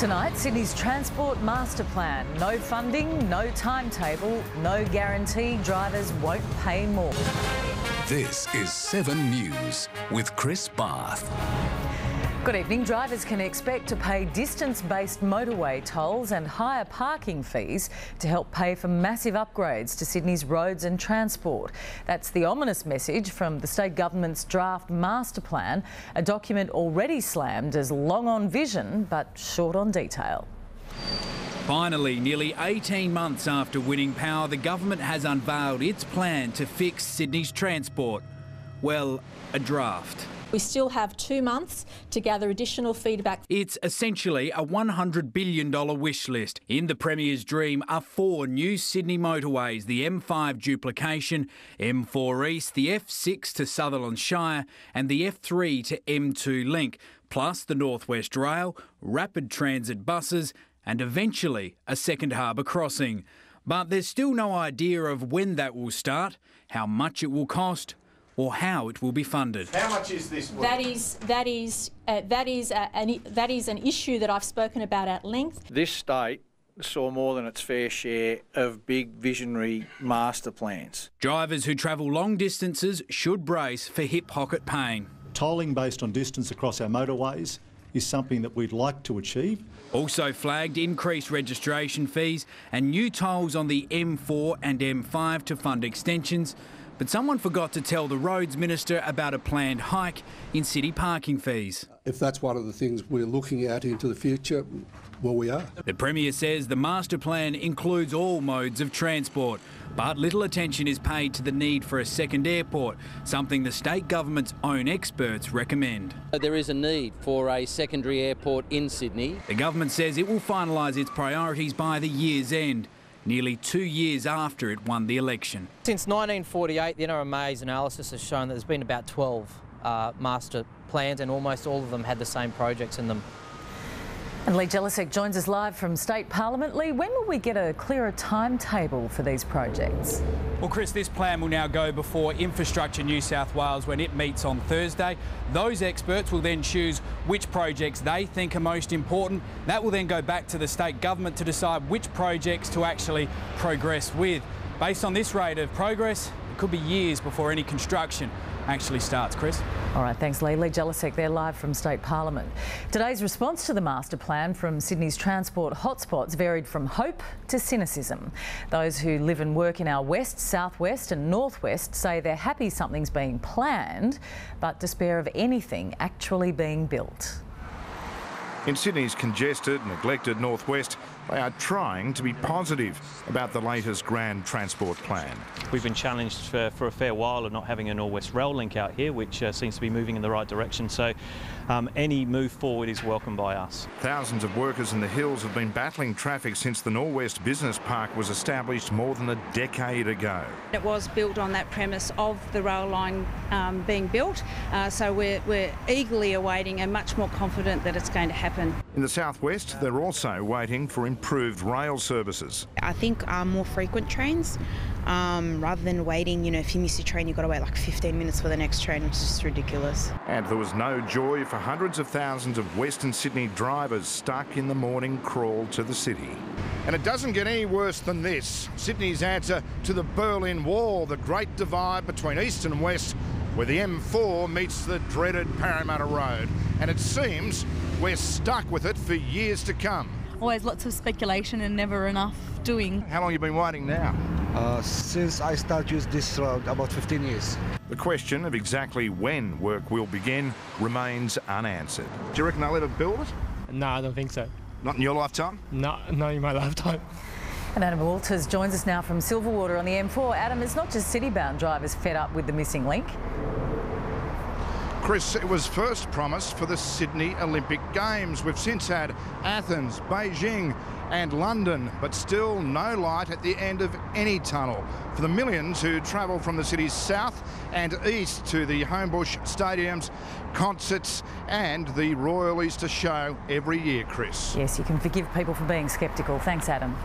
Tonight, Sydney's Transport Master Plan. No funding, no timetable, no guarantee drivers won't pay more. This is 7 News with Chris Barth. Good evening. Drivers can expect to pay distance-based motorway tolls and higher parking fees to help pay for massive upgrades to Sydney's roads and transport. That's the ominous message from the state government's draft master plan, a document already slammed as long on vision but short on detail. Finally, nearly 18 months after winning power, the government has unveiled its plan to fix Sydney's transport. Well, a draft. We still have 2 months to gather additional feedback. It's essentially a $100 billion wish list. In the Premier's dream are 4 new Sydney motorways: the M5 duplication, M4 East, the F6 to Sutherland Shire and the F3 to M2 link, plus the North West Rail, rapid transit buses and eventually a second harbour crossing. But there's still no idea of when that will start, how much it will cost or how it will be funded. How much is this? That is an issue that I've spoken about at length. This state saw more than its fair share of big visionary master plans. Drivers who travel long distances should brace for hip pocket pain. Tolling based on distance across our motorways is something that we'd like to achieve. Also flagged increased registration fees and new tolls on the M4 and M5 to fund extensions. But someone forgot to tell the Roads Minister about a planned hike in city parking fees. If that's one of the things we're looking at into the future, well, we are. The Premier says the master plan includes all modes of transport, but little attention is paid to the need for a second airport, something the state government's own experts recommend. There is a need for a secondary airport in Sydney. The government says it will finalise its priorities by the year's end, nearly 2 years after it won the election. Since 1948, the NRMA's analysis has shown that there's been about 12 master plans and almost all of them had the same projects in them. And Lee Jelisek joins us live from State Parliament. Lee, when will we get a clearer timetable for these projects? Well, Chris, this plan will now go before Infrastructure New South Wales when it meets on Thursday. Those experts will then choose which projects they think are most important. That will then go back to the state government to decide which projects to actually progress with. Based on this rate of progress, it could be years before any construction actually starts. Chris? All right, thanks Lee. Lee Jelisek there live from State Parliament. Today's response to the master plan from Sydney's transport hotspots varied from hope to cynicism. Those who live and work in our west, southwest and northwest say they're happy something's being planned, but despair of anything actually being built. In Sydney's congested, neglected northwest, they are trying to be positive about the latest grand transport plan. We've been challenged for a fair while of not having a North-West rail link out here, which seems to be moving in the right direction. So any move forward is welcome by us. Thousands of workers in the hills have been battling traffic since the Norwest Business Park was established more than a decade ago. It was built on that premise of the rail line being built, so we're eagerly awaiting and much more confident that it's going to happen. In the southwest, they're also waiting for improved rail services. I think more frequent trains, rather than waiting, if you miss a train, you've got to wait like 15 minutes for the next train, which is just ridiculous. And there was no joy for hundreds of thousands of Western Sydney drivers stuck in the morning crawl to the city. And it doesn't get any worse than this. Sydney's answer to the Berlin Wall, the great divide between east and west, where the M4 meets the dreaded Parramatta Road. And it seems we're stuck with it for years to come. Always lots of speculation and never enough doing. How long have you been waiting now? Since I started using this road, about 15 years. The question of exactly when work will begin remains unanswered. Do you reckon they'll ever build it? No, I don't think so. Not in your lifetime? No, not in my lifetime. And Adam Walters joins us now from Silverwater on the M4. Adam, it's not just city-bound drivers fed up with the missing link. Chris, it was first promised for the Sydney Olympic Games. We've since had Athens, Beijing and London, but still no light at the end of any tunnel for the millions who travel from the city's south and east to the Homebush stadiums, concerts and the Royal Easter Show every year, Chris. Yes, you can forgive people for being sceptical. Thanks, Adam.